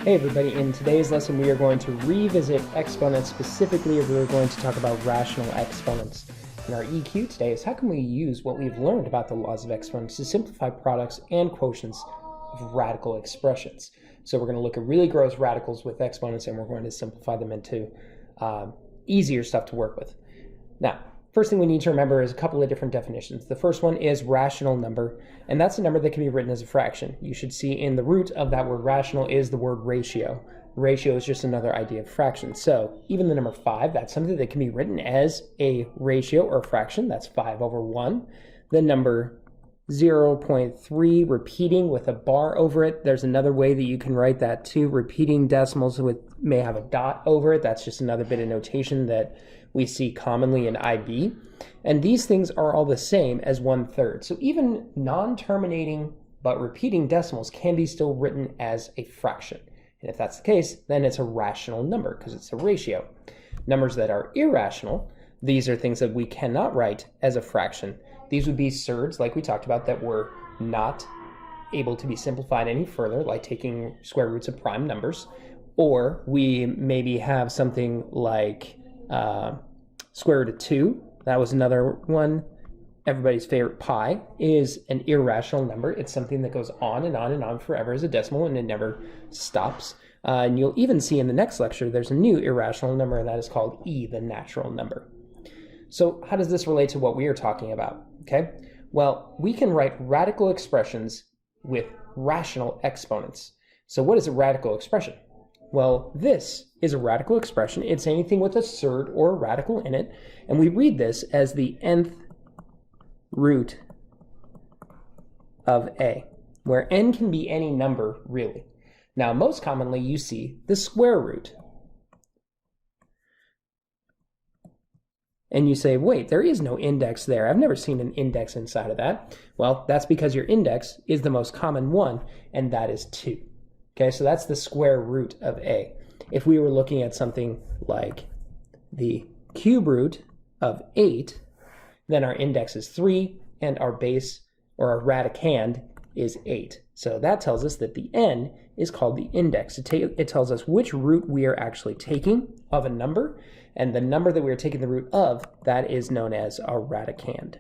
Hey everybody, in today's lesson we are going to revisit exponents. Specifically, we're going to talk about rational exponents. And our EQ today is how can we use what we've learned about the laws of exponents to simplify products and quotients of radical expressions. So we're going to look at really gross radicals with exponents, and we're going to simplify them into easier stuff to work with. Now, first thing we need to remember is a couple of different definitions. The first one is rational number, and that's a number that can be written as a fraction. You should see in the root of that word rational is the word ratio. Ratio is just another idea of fraction. So even the number 5, that's something that can be written as a ratio or a fraction. That's 5 over 1. The number 0.3 repeating with a bar over it. There's another way that you can write that too. Repeating decimals may have a dot over it. That's just another bit of notation that we see commonly in IB. And these things are all the same as 1/3. So even non-terminating but repeating decimals can be still written as a fraction. And if that's the case, then it's a rational number because it's a ratio. Numbers that are irrational, these are things that we cannot write as a fraction. These would be surds, like we talked about, that were not able to be simplified any further, like taking square roots of prime numbers. Or we maybe have something like square root of 2. That was another one. Everybody's favorite pi is an irrational number. It's something that goes on and on and on forever as a decimal, and it never stops. And you'll even see in the next lecture there's a new irrational number, and that is called e, the natural number. So how does this relate to what we are talking about? Okay, well, we can write radical expressions with rational exponents. So what is a radical expression? Well, this is a radical expression. It's anything with a surd or a radical in it, and we read this as the nth root of a, where n can be any number, really. Now, most commonly, you see the square root. And you say, wait, there is no index there. I've never seen an index inside of that. Well, that's because your index is the most common one, and that is 2. Okay, so that's the square root of a. If we were looking at something like the cube root of 8, then our index is 3, and our base, or our radicand, is 8. So that tells us that the n is called the index. It tells us which root we are actually taking of a number, and the number that we are taking the root of, that is known as our radicand.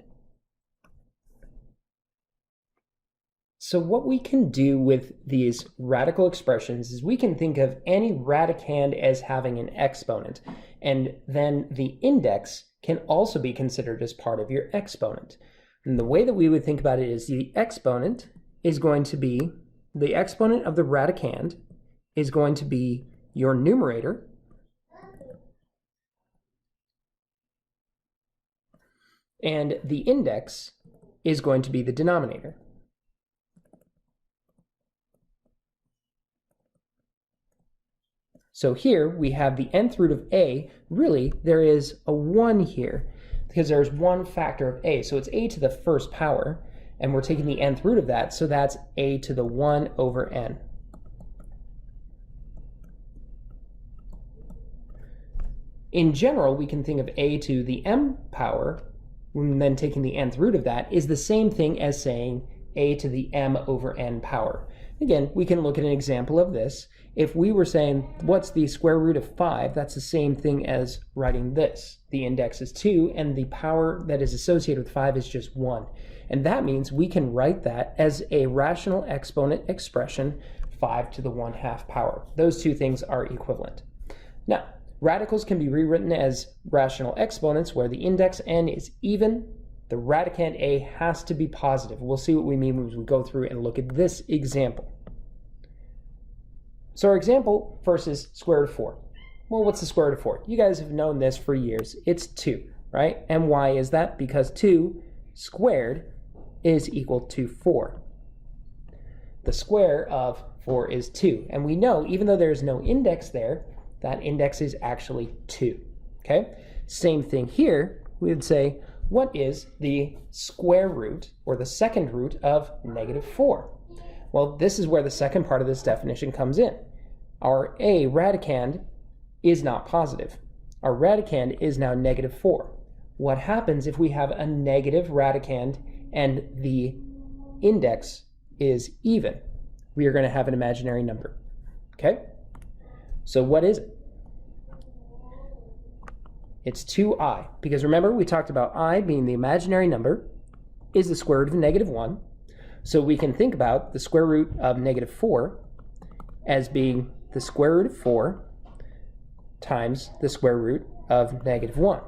So what we can do with these radical expressions is we can think of any radicand as having an exponent, and then the index can also be considered as part of your exponent. And the way that we would think about it is the exponent is going to be, the exponent of the radicand is going to be your numerator, and the index is going to be the denominator. So here we have the nth root of a. Really, there is a 1 here because there's one factor of a. So it's a to the first power, and we're taking the nth root of that, so that's a to the 1 over n. In general, we can think of a to the m power, and then taking the nth root of that is the same thing as saying a to the m over n power. Again, we can look at an example of this. If we were saying, what's the square root of 5? That's the same thing as writing this. The index is 2, and the power that is associated with 5 is just 1. And that means we can write that as a rational exponent expression, 5 to the 1/2 power. Those two things are equivalent. Now, radicals can be rewritten as rational exponents where the index n is even. The radicand a has to be positive. We'll see what we mean as we go through and look at this example. So our example first is square root of 4. Well, what's the square root of 4? You guys have known this for years. It's 2, right? And why is that? Because 2 squared is equal to 4. The square of 4 is 2. And we know, even though there's no index there, that index is actually 2. Okay? Same thing here. We would say, what is the square root, or the second root of -4? Well, this is where the second part of this definition comes in. Our a radicand is not positive. Our radicand is now -4. What happens if we have a negative radicand and the index is even? we are going to have an imaginary number. Okay? So what is it? It's 2i, because remember we talked about I being the imaginary number is the square root of -1. So we can think about the square root of -4 as being the square root of 4 times the square root of -1.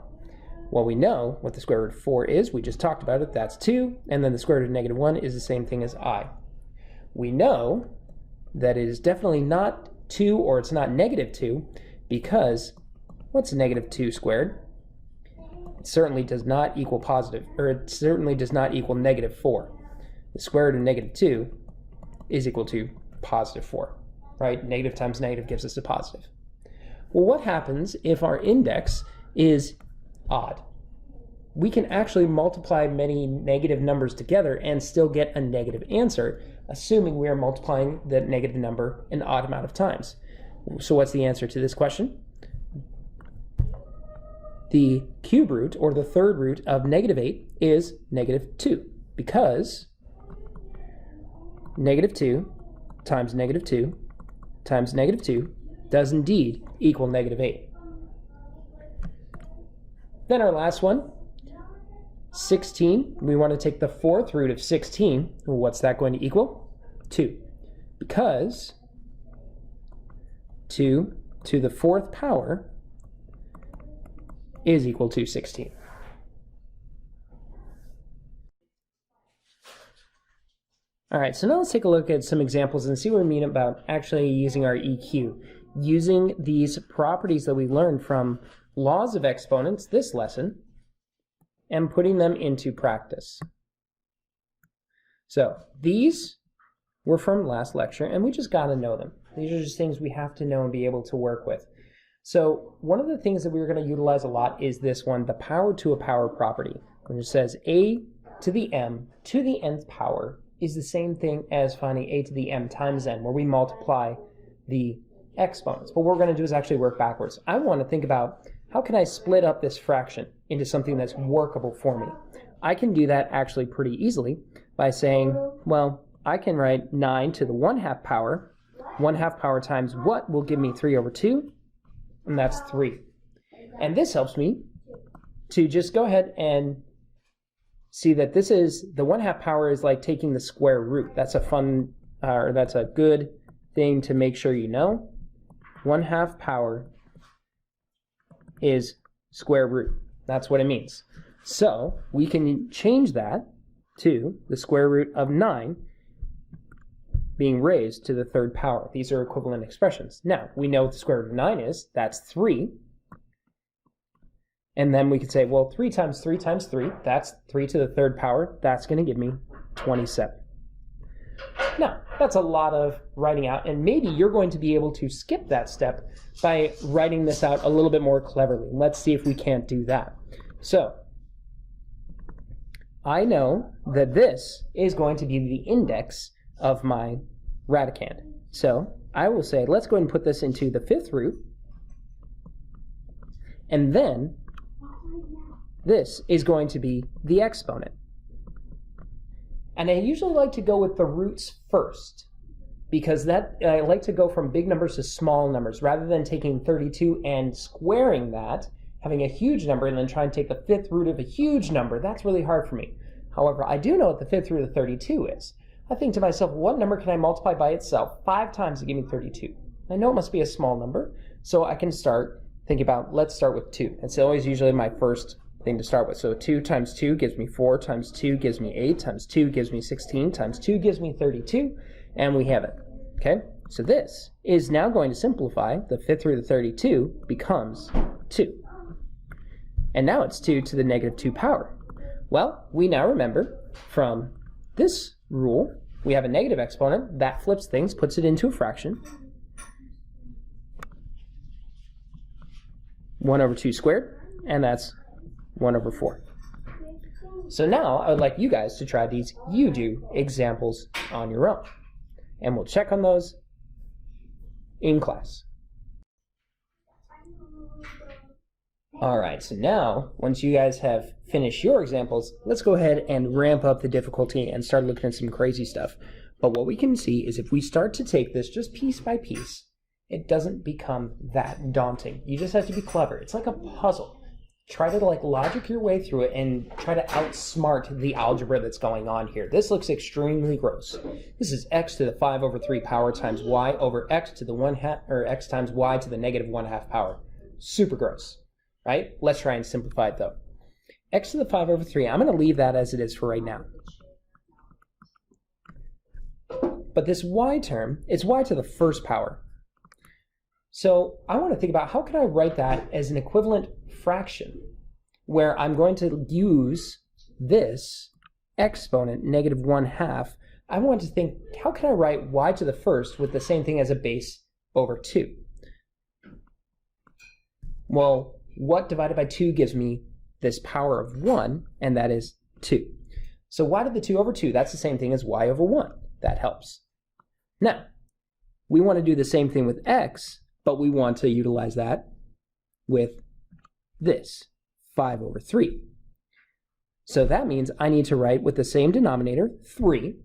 Well, we know what the square root of 4 is. We just talked about it. That's 2. And then the square root of -1 is the same thing as I. We know that it is definitely not 2 or it's not -2 because what's -2 squared? It certainly does not equal positive, or it certainly does not equal -4. The square root of -2 is equal to +4, right? Negative times negative gives us a positive. Well, what happens if our index is odd? We can actually multiply many negative numbers together and still get a negative answer, assuming we are multiplying the negative number an odd amount of times. So what's the answer to this question? The cube root, or the third root of -8, is -2, because -2 times -2 times -2 does indeed equal -8. Then our last one, 16. We want to take the fourth root of 16. What's that going to equal? 2. Because 2 to the fourth power is equal to 16. All right, so now let's take a look at some examples and see what we mean about actually using our EQ, using these properties that we learned from laws of exponents this lesson and putting them into practice. So these were from last lecture and we just got to know them. These are just things we have to know and be able to work with. So one of the things that we're going to utilize a lot is this one, the power to a power property, which says a to the m to the nth power is the same thing as finding a to the m times n, where we multiply the exponents. But what we're going to do is actually work backwards. I want to think about how can I split up this fraction into something that's workable for me. I can do that actually pretty easily by saying, well, I can write 9 to the 1/2 power. 1/2 power times what will give me 3/2, and that's 3. And this helps me to just go ahead and see that this is, the 1/2 power is like taking the square root. That's a fun, or that's a good thing to make sure you know. 1/2 power is square root. That's what it means. So we can change that to the square root of 9 being raised to the third power. These are equivalent expressions. Now, we know what the square root of 9 is. That's 3. And then we could say, well, 3 times 3 times 3, that's 3 to the third power. That's going to give me 27. Now, that's a lot of writing out, and maybe you're going to be able to skip that step by writing this out a little bit more cleverly. Let's see if we can't do that. So, I know that this is going to be the index of my radicand. So, I will say, let's go ahead and put this into the fifth root, and then this is going to be the exponent. And I usually like to go with the roots first, because that I like to go from big numbers to small numbers, rather than taking 32 and squaring that, having a huge number, and then try and take the fifth root of a huge number. That's really hard for me. However, I do know what the fifth root of 32 is. I think to myself, what number can I multiply by itself 5 times to give me 32? I know it must be a small number, so I can start thinking about, let's start with 2. It's always usually my first thing to start with. So 2 times 2 gives me 4, times 2 gives me 8, times 2 gives me 16, times 2 gives me 32, and we have it. Okay, so this is now going to simplify. The fifth root of 32 becomes 2. And now it's 2 to the -2 power. Well, we now remember from this rule, we have a negative exponent. That flips things, puts it into a fraction. 1/2 squared, and that's 1/4. So now I would like you guys to try these you-do examples on your own. And we'll check on those in class. All right, so now, once you guys have finished your examples, let's go ahead and ramp up the difficulty and start looking at some crazy stuff. But what we can see is if we start to take this just piece by piece, it doesn't become that daunting. You just have to be clever. It's like a puzzle. Try to logic your way through it and try to outsmart the algebra that's going on here. This looks extremely gross. This is x to the 5 over 3 power times y over x to the 1/2, or x times y to the negative 1/2 power. Super gross, right? Let's try and simplify it though. X to the 5 over 3, I'm going to leave that as it is for right now. But this y term, it's y to the first power. So I want to think about how can I write that as an equivalent fraction where I'm going to use this exponent, negative 1/2. I want to think, how can I write y to the first with the same thing as a base over 2? Well, what divided by 2 gives me this power of 1, and that is 2. So y to the 2 over 2, that's the same thing as y over 1. That helps. Now, we want to do the same thing with x, but we want to utilize that with this, 5 over 3. So that means I need to write with the same denominator, 3,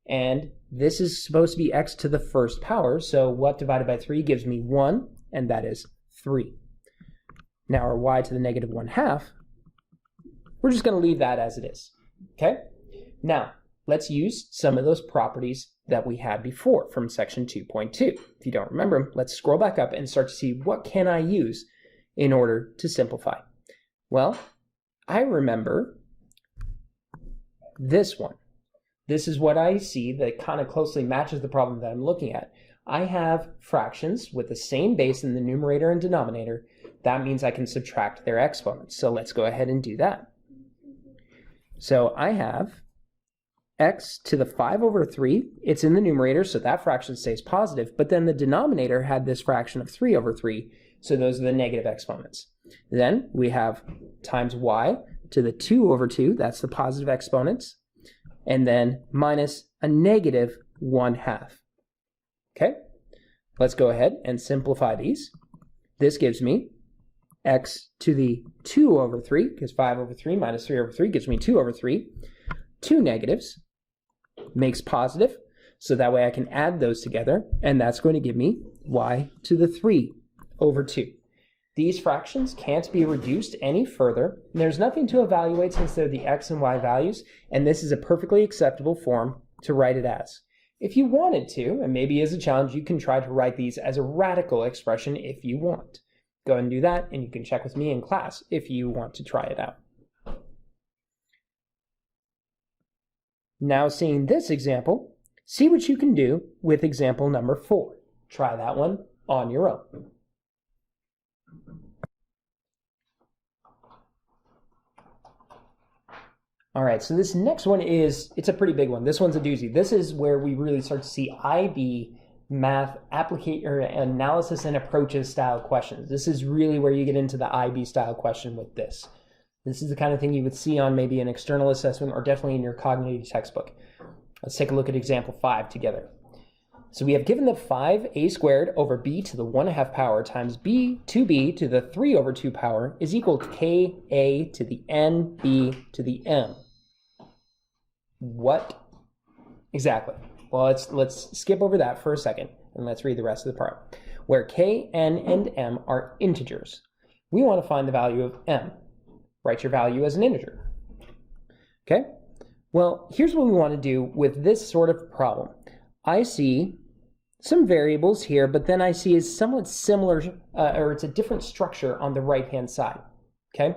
and this is supposed to be x to the first power, so what divided by 3 gives me 1, and that is 3. Now our y to the negative 1/2, we're just going to leave that as it is, okay? Now, let's use some of those properties that we had before from section 2.2. If you don't remember them, let's scroll back up and start to see what can I use in order to simplify. Well, I remember this one. This is what I see that kind of closely matches the problem that I'm looking at. I have fractions with the same base in the numerator and denominator. That means I can subtract their exponents. So let's go ahead and do that. So I have x to the 5 over 3. It's in the numerator, so that fraction stays positive. But then the denominator had this fraction of 3 over 3. So those are the negative exponents. Then we have times y to the 2 over 2. That's the positive exponents. And then minus a negative 1/2. Okay? Let's go ahead and simplify these. This gives me x to the 2 over 3, because 5 over 3 minus 3 over 3 gives me 2 over 3. 2 negatives makes positive, so that way I can add those together, and that's going to give me y to the 3 over 2. These fractions can't be reduced any further, and there's nothing to evaluate since they're the x and y values, and this is a perfectly acceptable form to write it as. If you wanted to, and maybe as a challenge, you can try to write these as a radical expression if you want. Go ahead and do that, and you can check with me in class if you want to try it out. Now seeing this example, see what you can do with example number 4. Try that one on your own. All right, so this next one it's a pretty big one. This one's a doozy. This is where we really start to see IB math analysis and approaches style questions. This is really where you get into the IB style question with this. This is the kind of thing you would see on maybe an external assessment or definitely in your cognitive textbook. Let's take a look at example 5 together. So we have given the 5a squared over b to the 1/2 power times b 2b to the 3 over 2 power is equal to ka to the n b to the m. What exactly? Well, let's skip over that for a second and let's read the rest of the part. Where k, n, and m are integers, we want to find the value of m. Write your value as an integer. Okay? Well, here's what we want to do with this sort of problem. I see some variables here, but then I see is somewhat similar, or it's a different structure on the right-hand side. Okay?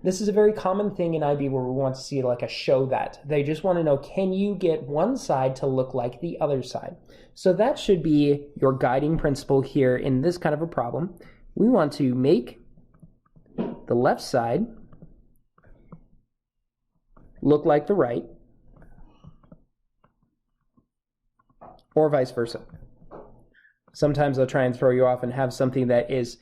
This is a very common thing in IB where we want to see like a show that. They just want to know, can you get one side to look like the other side? So that should be your guiding principle here in this kind of a problem. We want to make the left side look like the right, or vice versa. Sometimes they'll try and throw you off and have something that is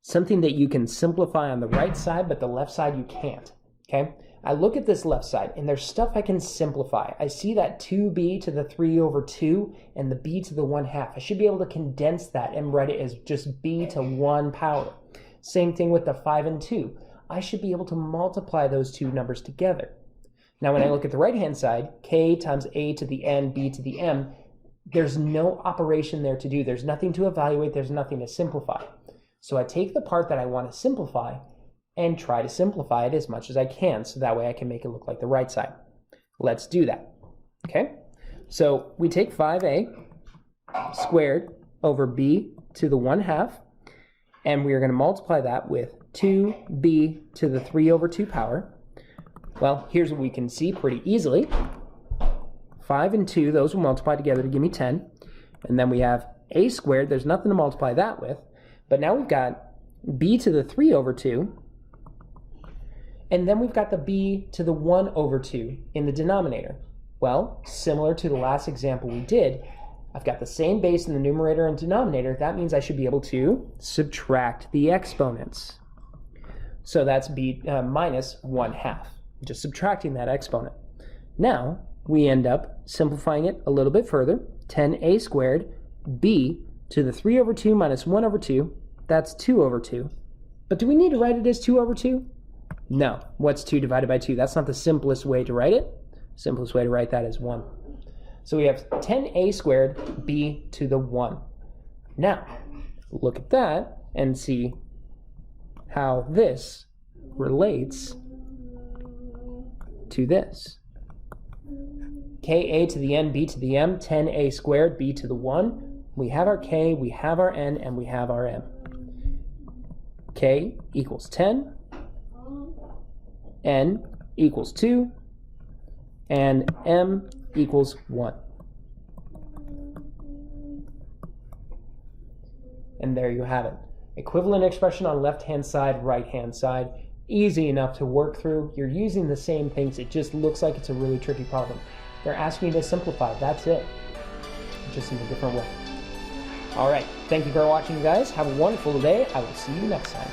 something that you can simplify on the right side, but the left side you can't, okay? I look at this left side, and there's stuff I can simplify. I see that 2b to the 3 over 2 and the b to the 1/2. I should be able to condense that and write it as just b to 1 power. Same thing with the 5 and 2. I should be able to multiply those two numbers together. Now when I look at the right-hand side, k times a to the n, b to the m, there's no operation there to do. There's nothing to evaluate. There's nothing to simplify. So I take the part that I want to simplify and try to simplify it as much as I can, so that way I can make it look like the right side. Let's do that. Okay? So we take 5a squared over b to the 1/2, and we are going to multiply that with 2b to the 3 over 2 power. Well, here's what we can see pretty easily. 5 and 2, those will multiply together to give me 10. And then we have a squared. There's nothing to multiply that with. But now we've got b to the 3 over 2. And then we've got the b to the 1 over 2 in the denominator. Well, similar to the last example we did, I've got the same base in the numerator and denominator. That means I should be able to subtract the exponents. So that's b minus 1/2. Just subtracting that exponent. Now, we end up simplifying it a little bit further. 10a squared b to the 3 over 2 minus 1 over 2. That's 2 over 2. But do we need to write it as 2 over 2? No. What's 2 divided by 2? That's not the simplest way to write it. Simplest way to write that is 1. So we have 10a squared b to the 1. Now, look at that and see how this relates to this. Ka to the n, b to the m, 10a squared, b to the 1. We have our k, we have our n, and we have our m. K equals 10, n equals 2, and m equals 1. And there you have it. Equivalent expression on left-hand side, right-hand side. Easy enough to work through. You're using the same things. It just looks like it's a really tricky problem. They're asking you to simplify. That's it. Just in a different way. All right. Thank you for watching, guys. Have a wonderful day. I will see you next time.